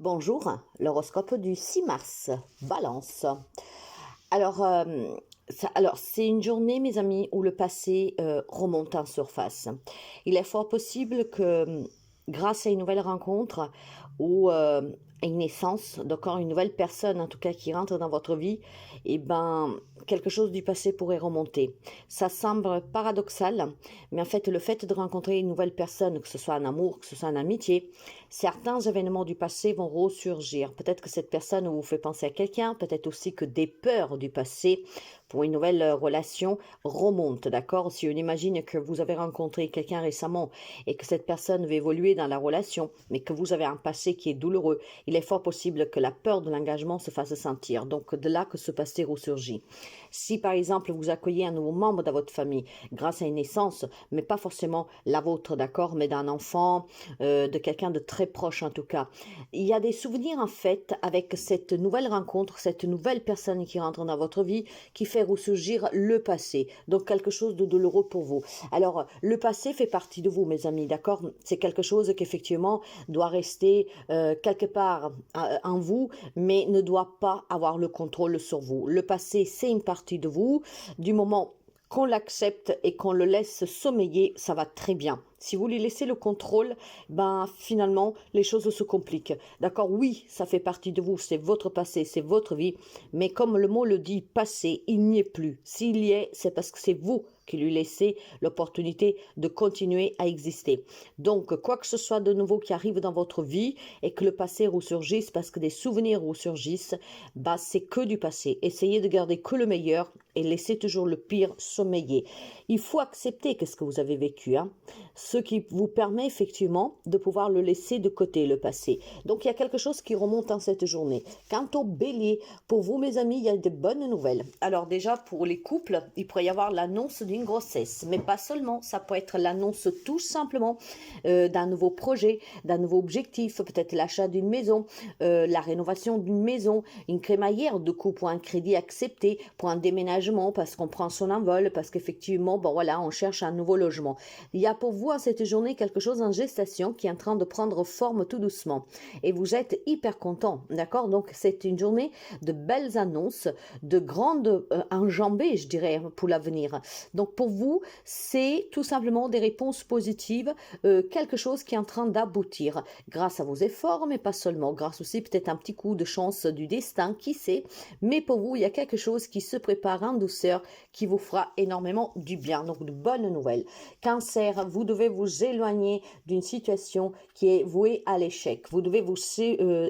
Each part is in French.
Bonjour, l'horoscope du 6 mars, Balance. Alors, c'est une journée, mes amis, où le passé remonte en surface. Il est fort possible que, grâce à une nouvelle rencontre ou à une naissance, d'accord, une nouvelle personne, en tout cas, qui rentre dans votre vie, eh ben, quelque chose du passé pourrait remonter. Ça semble paradoxal, mais en fait, le fait de rencontrer une nouvelle personne, que ce soit en amour, que ce soit en amitié, certains événements du passé vont ressurgir. Peut-être que cette personne vous fait penser à quelqu'un, peut-être aussi que des peurs du passé pour une nouvelle relation remontent, d'accord? Si on imagine que vous avez rencontré quelqu'un récemment et que cette personne veut évoluer dans la relation, mais que vous avez un passé qui est douloureux, il est fort possible que la peur de l'engagement se fasse sentir. Donc, de là que ce passé ressurgit. Si, par exemple, vous accueillez un nouveau membre dans votre famille grâce à une naissance, mais pas forcément la vôtre, d'accord, mais d'un enfant, de quelqu'un de très proche en tout cas. Il y a des souvenirs en fait avec cette nouvelle rencontre, cette nouvelle personne qui rentre dans votre vie, qui fait ressurgir le passé, donc quelque chose de douloureux pour vous. Alors, le passé fait partie de vous, mes amis, d'accord? C'est quelque chose qu'effectivement doit rester quelque part en vous, mais ne doit pas avoir le contrôle sur vous. Le passé, c'est une partie de vous. Du moment qu'on l'accepte et qu'on le laisse sommeiller, ça va très bien. Si vous lui laissez le contrôle, ben finalement, les choses se compliquent. D'accord? Oui, ça fait partie de vous, c'est votre passé, c'est votre vie, mais comme le mot le dit, passé, il n'y est plus. S'il y est, c'est parce que c'est vous qui lui laissez l'opportunité de continuer à exister. Donc, quoi que ce soit de nouveau qui arrive dans votre vie et que le passé ressurgisse parce que des souvenirs ressurgissent, bah, c'est que du passé. Essayez de garder que le meilleur et laissez toujours le pire sommeiller. Il faut accepter qu'est-ce que vous avez vécu, hein, ce qui vous permet effectivement de pouvoir le laisser de côté, le passé. Donc, il y a quelque chose qui remonte en cette journée. Quant au bélier, pour vous, mes amis, il y a de bonnes nouvelles. Alors déjà, pour les couples, il pourrait y avoir l'annonce d'une grossesse, mais pas seulement. Ça peut être l'annonce tout simplement d'un nouveau projet, d'un nouveau objectif, peut-être l'achat d'une maison, la rénovation d'une maison, une crémaillère de coup pour un crédit accepté, pour un déménagement parce qu'on prend son envol, parce qu'effectivement, bon voilà, on cherche un nouveau logement. Il y a pour vous à cette journée quelque chose en gestation qui est en train de prendre forme tout doucement. Et vous êtes hyper content, d'accord? Donc c'est une journée de belles annonces, de grandes enjambées, je dirais, pour l'avenir. Donc pour vous, c'est tout simplement des réponses positives, quelque chose qui est en train d'aboutir grâce à vos efforts, mais pas seulement, grâce aussi peut-être un petit coup de chance du destin, qui sait. Mais pour vous, il y a quelque chose qui se prépare en douceur, qui vous fera énormément du bien. Donc de bonnes nouvelles. Cancer, vous devez vous éloigner d'une situation qui est vouée à l'échec. Vous devez vous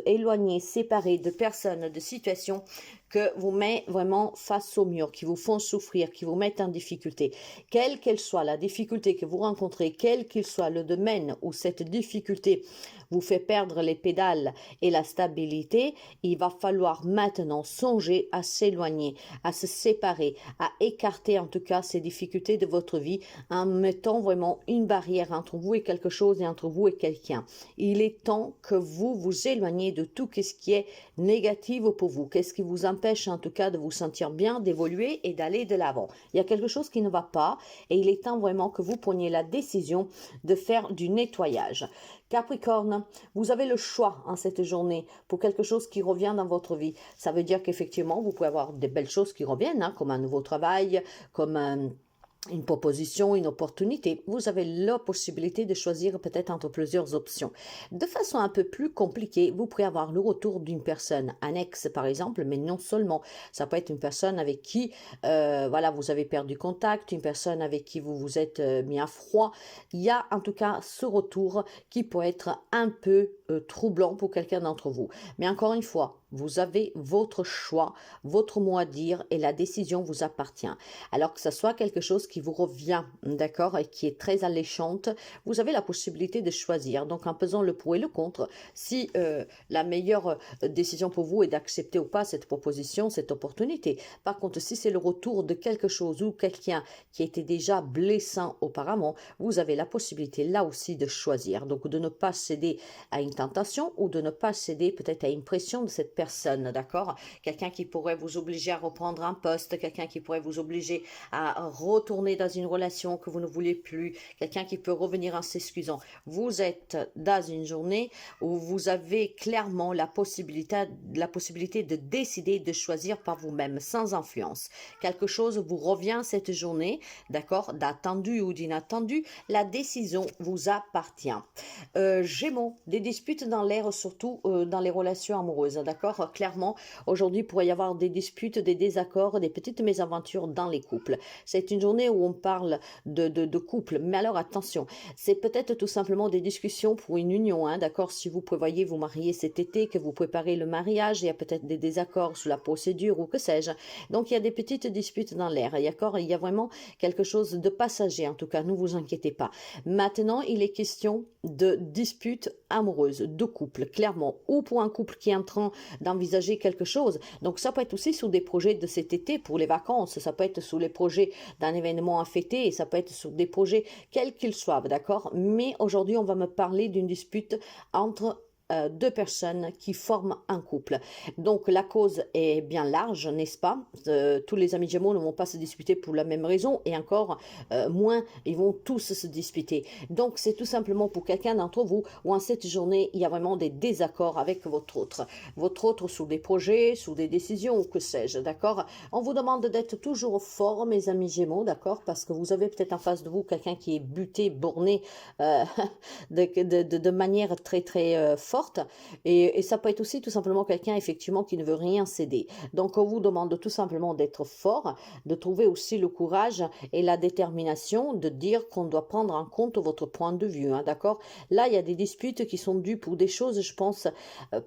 éloigner, séparer de personnes, de situations que vous met vraiment face au mur, qui vous font souffrir, qui vous mettent en difficulté. Quelle qu'elle soit la difficulté que vous rencontrez, quel qu'il soit le domaine où cette difficulté vous fait perdre les pédales et la stabilité, il va falloir maintenant songer à s'éloigner, à se séparer, à écarter en tout cas ces difficultés de votre vie en mettant vraiment une barrière entre vous et quelque chose et entre vous et quelqu'un. Il est temps que vous vous éloigniez de tout ce qui est négatif pour vous. Qu'est-ce qui vous empêche en tout cas de vous sentir bien, d'évoluer et d'aller de l'avant. Il y a quelque chose qui ne va pas et il est temps vraiment que vous preniez la décision de faire du nettoyage. Capricorne, vous avez le choix en cette journée pour quelque chose qui revient dans votre vie. Ça veut dire qu'effectivement, vous pouvez avoir des belles choses qui reviennent, hein, comme un nouveau travail, comme une proposition, une opportunité. Vous avez la possibilité de choisir peut-être entre plusieurs options. De façon un peu plus compliquée, vous pourrez avoir le retour d'une personne, un ex par exemple, mais non seulement. Ça peut être une personne avec qui, voilà, vous avez perdu contact, une personne avec qui vous vous êtes mis à froid. Il y a en tout cas ce retour qui peut être un peu troublant pour quelqu'un d'entre vous. Mais encore une fois, vous avez votre choix, votre mot à dire et la décision vous appartient. Alors que ce soit quelque chose qui vous revient, d'accord, et qui est très alléchante, vous avez la possibilité de choisir. Donc en pesant le pour et le contre, si la meilleure décision pour vous est d'accepter ou pas cette proposition, cette opportunité. Par contre, si c'est le retour de quelque chose ou quelqu'un qui était déjà blessant auparavant, vous avez la possibilité là aussi de choisir. Donc de ne pas céder à une tentation ou de ne pas céder peut-être à une pression de cette personne, d'accord? Quelqu'un qui pourrait vous obliger à reprendre un poste, quelqu'un qui pourrait vous obliger à retourner journée dans une relation que vous ne voulez plus, quelqu'un qui peut revenir en s'excusant. Vous êtes dans une journée où vous avez clairement la possibilité de décider, de choisir par vous-même, sans influence. Quelque chose vous revient cette journée, d'accord, d'attendu ou d'inattendu, la décision vous appartient. Gémeaux, des disputes dans l'air, surtout dans les relations amoureuses, d'accord. Clairement, aujourd'hui, il pourrait y avoir des disputes, des désaccords, des petites mésaventures dans les couples. C'est une journée où on parle de couple, mais alors attention, c'est peut-être tout simplement des discussions pour une union, hein, d'accord. Si vous prévoyez vous marier cet été, que vous préparez le mariage, il y a peut-être des désaccords sur la procédure ou que sais-je. Donc, il y a des petites disputes dans l'air, d'accord. Il y a vraiment quelque chose de passager, en tout cas, ne vous inquiétez pas. Maintenant, il est question de disputes amoureuses, de couple, clairement, ou pour un couple qui est en train d'envisager quelque chose. Donc, ça peut être aussi sur des projets de cet été pour les vacances, ça peut être sur les projets d'un événement à fêter, et ça peut être sur des projets quels qu'ils soient, d'accord. Mais aujourd'hui, on va me parler d'une dispute entre deux personnes qui forment un couple. Donc la cause est bien large, n'est-ce pas? Tous les amis Gémeaux ne vont pas se disputer pour la même raison, et encore moins, ils vont tous se disputer. Donc c'est tout simplement pour quelqu'un d'entre vous où en cette journée, il y a vraiment des désaccords avec votre autre sur des projets, sur des décisions ou que sais-je, d'accord? On vous demande d'être toujours fort, mes amis Gémeaux, d'accord? Parce que vous avez peut-être en face de vous quelqu'un qui est buté, borné de manière très très forte. Et ça peut être aussi tout simplement quelqu'un effectivement qui ne veut rien céder. Donc on vous demande tout simplement d'être fort, de trouver aussi le courage et la détermination de dire qu'on doit prendre en compte votre point de vue, hein, d'accord. Là il y a des disputes qui sont dues pour des choses, je pense,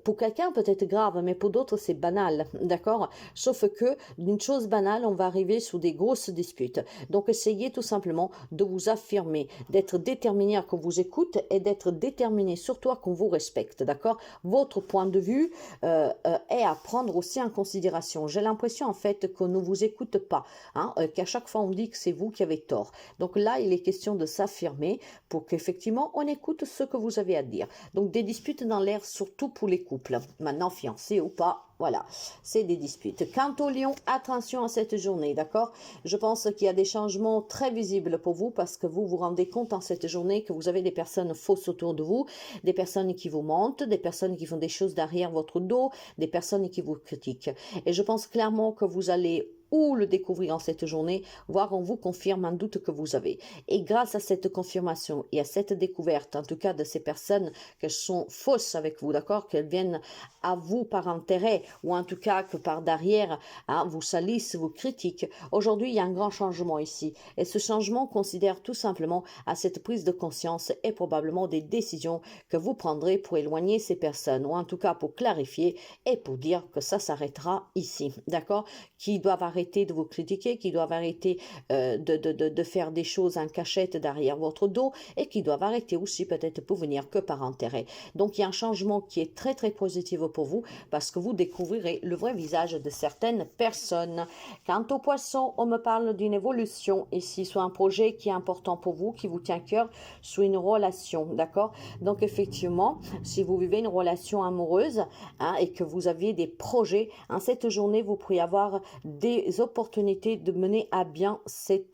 pour quelqu'un peut-être grave, mais pour d'autres c'est banal, d'accord. Sauf que d'une chose banale on va arriver sous des grosses disputes. Donc essayez tout simplement de vous affirmer, d'être déterminé à qu'on vous écoute et d'être déterminé surtout à qu'on vous respecte. D'accord, votre point de vue est à prendre aussi en considération. J'ai l'impression en fait qu'on ne vous écoute pas, hein, qu'à chaque fois on dit que c'est vous qui avez tort. Donc là, il est question de s'affirmer pour qu'effectivement on écoute ce que vous avez à dire. Donc des disputes dans l'air, surtout pour les couples, maintenant fiancés ou pas. Voilà, c'est des disputes. Quant au lion, attention à cette journée, d'accord? Je pense qu'il y a des changements très visibles pour vous parce que vous vous rendez compte en cette journée que vous avez des personnes fausses autour de vous, des personnes qui vous mentent, des personnes qui font des choses derrière votre dos, des personnes qui vous critiquent. Et je pense clairement que vous allez ou le découvrir en cette journée, voire on vous confirme un doute que vous avez. Et grâce à cette confirmation et à cette découverte, en tout cas de ces personnes qu'elles sont fausses avec vous, d'accord, qu'elles viennent à vous par intérêt, ou en tout cas que par derrière, hein, vous salissent, vous critiquent. Aujourd'hui, il y a un grand changement ici. Et ce changement considère tout simplement à cette prise de conscience et probablement des décisions que vous prendrez pour éloigner ces personnes, ou en tout cas pour clarifier et pour dire que ça s'arrêtera ici, d'accord, qui doivent arrêter de vous critiquer, qui doivent arrêter de faire des choses en cachette derrière votre dos et qui doivent arrêter aussi peut-être pour venir que par intérêt. Donc il y a un changement qui est très très positif pour vous parce que vous découvrirez le vrai visage de certaines personnes. Quant aux poissons, on me parle d'une évolution ici, soit un projet qui est important pour vous, qui vous tient à cœur, soit une relation, d'accord. Donc effectivement, si vous vivez une relation amoureuse, hein, et que vous aviez des projets, en cette journée, vous pourriez avoir des opportunités de mener à bien ces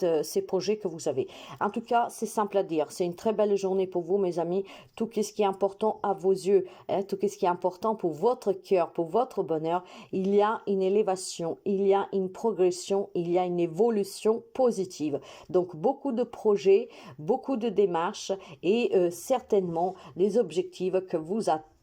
projets que vous avez. En tout cas, c'est simple à dire. C'est une très belle journée pour vous, mes amis. Tout ce qui est important à vos yeux, hein, tout ce qui est important pour votre cœur, pour votre bonheur, il y a une élévation, il y a une progression, il y a une évolution positive. Donc, beaucoup de projets, beaucoup de démarches et certainement des objectifs que vous attendez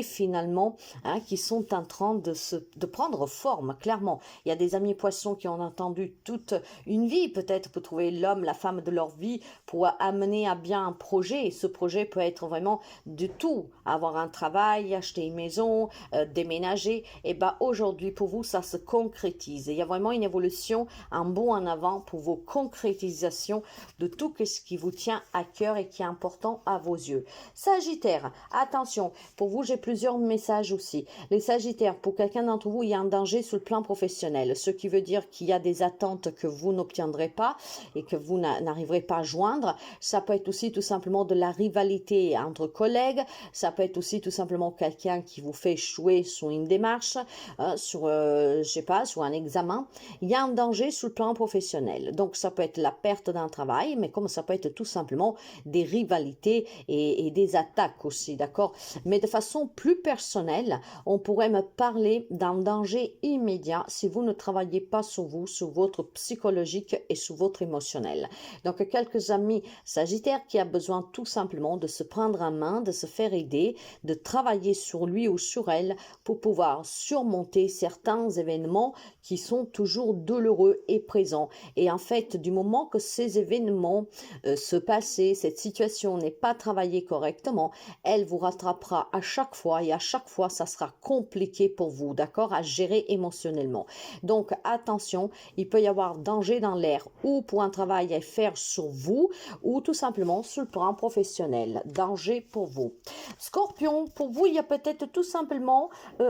finalement, hein, qui sont en train de prendre forme, clairement. Il y a des amis poissons qui ont attendu toute une vie, peut-être, pour trouver l'homme, la femme de leur vie, pour amener à bien un projet. Et ce projet peut être vraiment du tout. Avoir un travail, acheter une maison, déménager. Et bien, aujourd'hui, pour vous, ça se concrétise. Et il y a vraiment une évolution, un bond en avant pour vos concrétisations de tout ce qui vous tient à cœur et qui est important à vos yeux. Sagittaire, attention, pour vous, j'ai plusieurs messages aussi. Les Sagittaires, pour quelqu'un d'entre vous, il y a un danger sur le plan professionnel, ce qui veut dire qu'il y a des attentes que vous n'obtiendrez pas et que vous n'arriverez pas à joindre. Ça peut être aussi tout simplement de la rivalité entre collègues, ça peut être aussi tout simplement quelqu'un qui vous fait échouer sur une démarche, sur, je sais pas, sur un examen. Il y a un danger sur le plan professionnel. Donc, ça peut être la perte d'un travail, mais comme ça peut être tout simplement des rivalités et des attaques aussi, d'accord? Mais de façon plus personnelle, on pourrait me parler d'un danger immédiat si vous ne travaillez pas sur vous, sur votre psychologique et sur votre émotionnel. Donc, quelques amis Sagittaires qui a besoin tout simplement de se prendre en main, de se faire aider, de travailler sur lui ou sur elle pour pouvoir surmonter certains événements qui sont toujours douloureux et présents. Et en fait, du moment que ces événements se passer, cette situation n'est pas travaillée correctement, elle vous rattrapera à chaque fois et à chaque fois, ça sera compliqué pour vous, d'accord, à gérer émotionnellement. Donc, attention, il peut y avoir danger dans l'air ou pour un travail à faire sur vous ou tout simplement sur le plan professionnel. Danger pour vous. Scorpion, pour vous, il y a peut-être tout simplement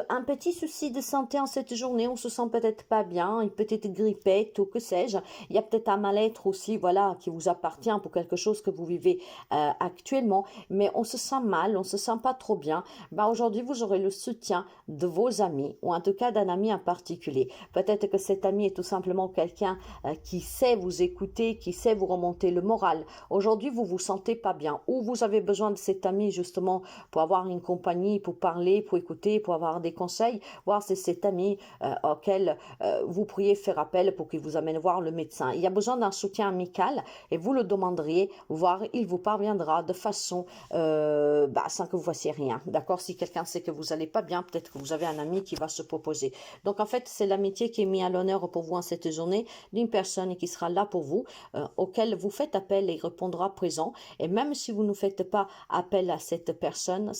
un petit souci de santé en cette journée. On se sent peut-être pas bien, une petite grippette ou que sais-je. Il y a peut-être un mal-être aussi, voilà, qui vous appartient pour quelque chose que vous vivez actuellement, mais on se sent mal, on se sent pas trop bien. Ben, aujourd'hui, vous aurez le soutien de vos amis, ou en tout cas d'un ami en particulier. Peut-être que cet ami est tout simplement quelqu'un qui sait vous écouter, qui sait vous remonter le moral. Aujourd'hui, vous vous sentez pas bien, ou vous avez besoin de cet ami justement pour avoir une compagnie, pour parler, pour écouter, pour avoir des conseils, voir si c'est cet ami auquel vous pourriez faire appel pour qu'il vous amène voir le médecin. Il y a besoin d'un soutien amical et vous le demanderiez, voire il vous parviendra de façon sans que vous fassiez rien. D'accord? Si quelqu'un sait que vous n'allez pas bien, peut-être que vous avez un ami qui va se proposer. Donc en fait, c'est l'amitié qui est mise à l'honneur pour vous en cette journée d'une personne qui sera là pour vous, auquel vous faites appel et il répondra présent. Et même si vous ne faites pas appel à cette personne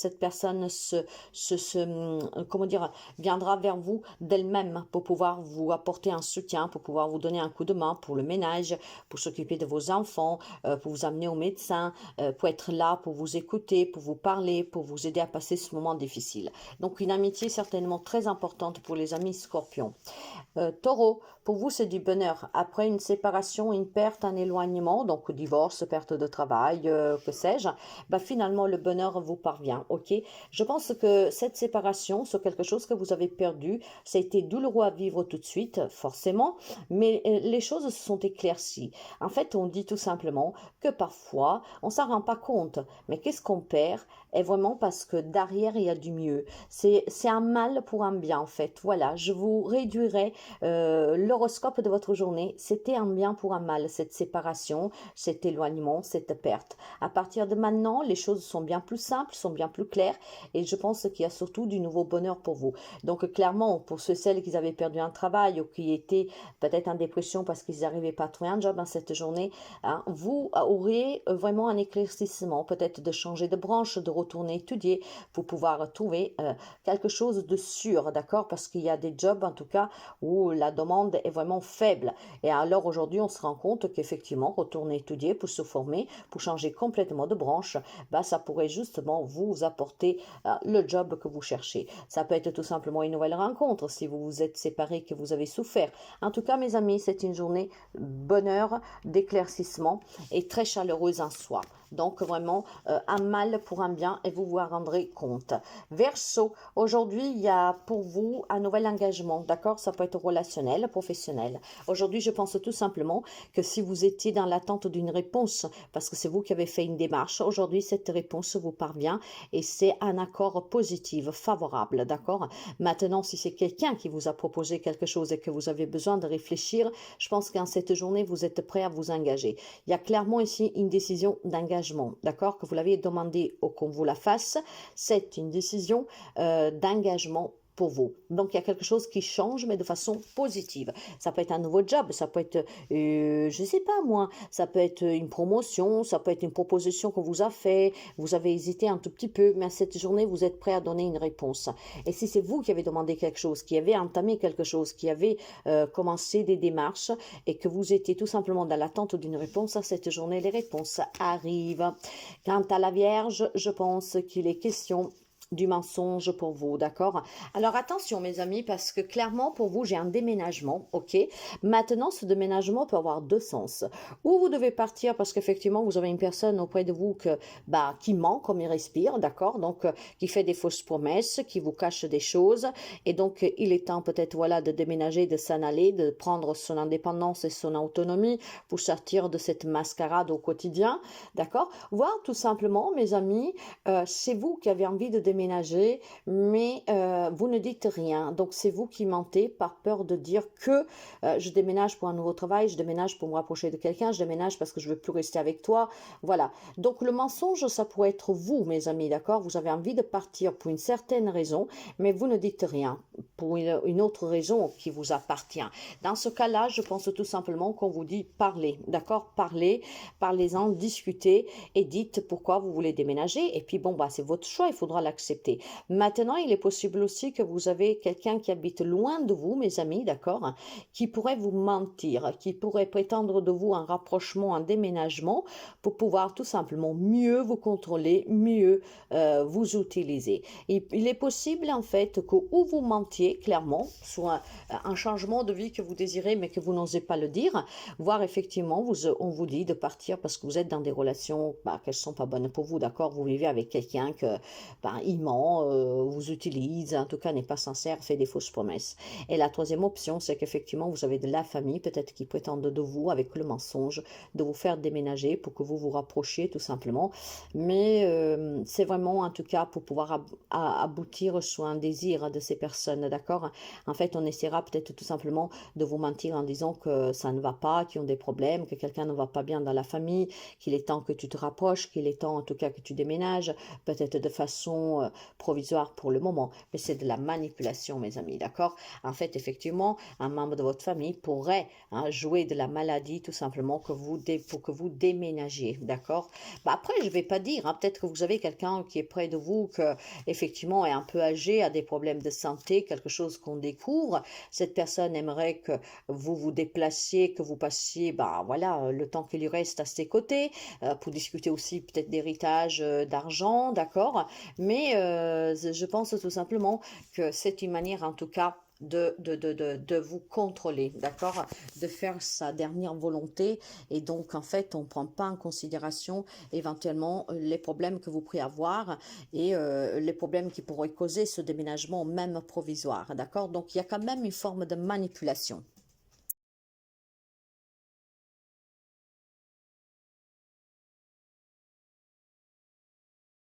viendra vers vous d'elle-même pour pouvoir vous apporter un soutien, pour pouvoir vous donner un coup de main pour le ménage, pour s'occuper de vos enfants, pour vous amener au médecin, pour être là, pour vous écouter, pour vous parler, pour vous aider à passer ce moment difficile. Donc une amitié certainement très importante pour les amis Scorpions. Taureau, pour vous c'est du bonheur. Après une séparation, une perte, un éloignement, donc divorce, perte de travail, que sais-je, finalement le bonheur vous parvient, ok? Je pense que cette séparation, c'est quelque chose que vous avez perdu, ça a été douloureux à vivre tout de suite, forcément, mais les choses se sont éclaircies. En fait, on dit tout simplement que parfois, on s'en rend pas compte, mais qu'est-ce qu'on perd est vraiment parce que derrière, il y a du mieux. C'est un mal pour un bien, en fait. Voilà, je vous réduirai l'horoscope de votre journée. C'était un bien pour un mal, cette séparation, cet éloignement, cette perte. À partir de maintenant, les choses sont bien plus simples, sont bien plus claires, et je pense qu'il y a surtout du nouveau bonheur pour vous. Donc, clairement, pour ceux, celles qui avaient perdu un travail ou qui étaient peut-être en dépression parce qu'ils n'arrivaient pas à trouver un job en cette journée, hein, vous aurez vraiment un éclaircissement, peut-être de changer de branche, de retourner étudier pour pouvoir trouver quelque chose de sûr, d'accord? Parce qu'il y a des jobs, en tout cas, où la demande est vraiment faible. Et alors, aujourd'hui, on se rend compte qu'effectivement, retourner étudier pour se former, pour changer complètement de branche, ça pourrait justement vous apporter le job que vous cherchez. Ça peut être tout simplement une nouvelle rencontre si vous vous êtes séparés, que vous avez souffert. En tout cas, mes amis, c'est une journée bonheur, d'éclaircissement et très chaleureuse en soi. Donc vraiment un mal pour un bien et vous vous en rendrez compte. Verseau, aujourd'hui il y a pour vous un nouvel engagement, d'accord? Ça peut être relationnel, professionnel. Aujourd'hui je pense tout simplement que si vous étiez dans l'attente d'une réponse, parce que c'est vous qui avez fait une démarche, aujourd'hui cette réponse vous parvient et c'est un accord positif, favorable, d'accord? Maintenant si c'est quelqu'un qui vous a proposé quelque chose et que vous avez besoin de réfléchir, je pense qu'en cette journée vous êtes prêt à vous engager. Il y a clairement ici une décision d'engagement. D'accord, que vous l'avez demandé ou qu'on vous la fasse, c'est une décision d'engagement pour vous. Donc, il y a quelque chose qui change, mais de façon positive. Ça peut être un nouveau job, ça peut être, je sais pas moi, ça peut être une promotion, ça peut être une proposition qu'on vous a fait, vous avez hésité un tout petit peu, mais à cette journée, vous êtes prêt à donner une réponse. Et si c'est vous qui avez demandé quelque chose, qui avez entamé quelque chose, qui avez commencé des démarches et que vous étiez tout simplement dans l'attente d'une réponse, à cette journée, les réponses arrivent. Quant à la Vierge, je pense qu'il est question du mensonge pour vous, d'accord? Alors attention mes amis, parce que clairement pour vous, j'ai un déménagement, ok? Maintenant, ce déménagement peut avoir deux sens. Ou vous devez partir parce qu'effectivement, vous avez une personne auprès de vous qui ment comme il respire, d'accord? Donc, qui fait des fausses promesses, qui vous cache des choses. Et donc, il est temps peut-être, voilà, de déménager, de s'en aller, de prendre son indépendance et son autonomie pour sortir de cette mascarade au quotidien, d'accord? Voire tout simplement, mes amis, c'est vous qui avez envie de déménager, mais vous ne dites rien. Donc, c'est vous qui mentez par peur de dire que je déménage pour un nouveau travail, je déménage pour me rapprocher de quelqu'un, je déménage parce que je veux plus rester avec toi. Voilà. Donc, le mensonge, ça pourrait être vous, mes amis, d'accord? Vous avez envie de partir pour une certaine raison, mais vous ne dites rien pour une autre raison qui vous appartient. Dans ce cas-là, je pense tout simplement qu'on vous dit parlez, d'accord? Parlez, parlez-en, discutez et dites pourquoi vous voulez déménager. Et puis bon, bah, c'est votre choix, il faudra l'accepter. Maintenant, il est possible aussi que vous avez quelqu'un qui habite loin de vous, mes amis, d'accord? Qui pourrait vous mentir, qui pourrait prétendre de vous un rapprochement, un déménagement pour pouvoir tout simplement mieux vous contrôler, mieux vous utiliser. Et il est possible en fait que ou vous mentiez clairement, soit un changement de vie que vous désirez mais que vous n'osez pas le dire, voire effectivement on vous dit de partir parce que vous êtes dans des relations qu'elles ne sont pas bonnes pour vous, d'accord? Vous vivez avec quelqu'un que il ment, vous utilise, en tout cas n'est pas sincère, fait des fausses promesses. Et la troisième option, c'est qu'effectivement vous avez de la famille peut-être qui prétendent de vous avec le mensonge de vous faire déménager pour que vous vous rapprochiez tout simplement. Mais c'est vraiment en tout cas pour pouvoir aboutir sur un désir de ces personnes, d'accord? En fait, on essaiera peut-être tout simplement de vous mentir en disant que ça ne va pas, qu'ils ont des problèmes, que quelqu'un ne va pas bien dans la famille, qu'il est temps que tu te rapproches, qu'il est temps en tout cas que tu déménages, peut-être de façon provisoire pour le moment. Mais c'est de la manipulation, mes amis, d'accord? En fait, effectivement, un membre de votre famille pourrait jouer de la maladie tout simplement pour que vous déménagiez, d'accord? Après, je ne vais pas dire, peut-être que vous avez quelqu'un qui est près de vous, que effectivement est un peu âgé, a des problèmes de santé, quelque chose qu'on découvre. Cette personne aimerait que vous vous déplaciez, que vous passiez, voilà, le temps qu'il lui reste à ses côtés, pour discuter aussi peut-être d'héritage, d'argent, d'accord? Mais je pense tout simplement que c'est une manière en tout cas de vous contrôler, d'accord? De faire sa dernière volonté et donc en fait on ne prend pas en considération éventuellement les problèmes que vous pourriez avoir et les problèmes qui pourraient causer ce déménagement même provisoire, d'accord? Donc il y a quand même une forme de manipulation.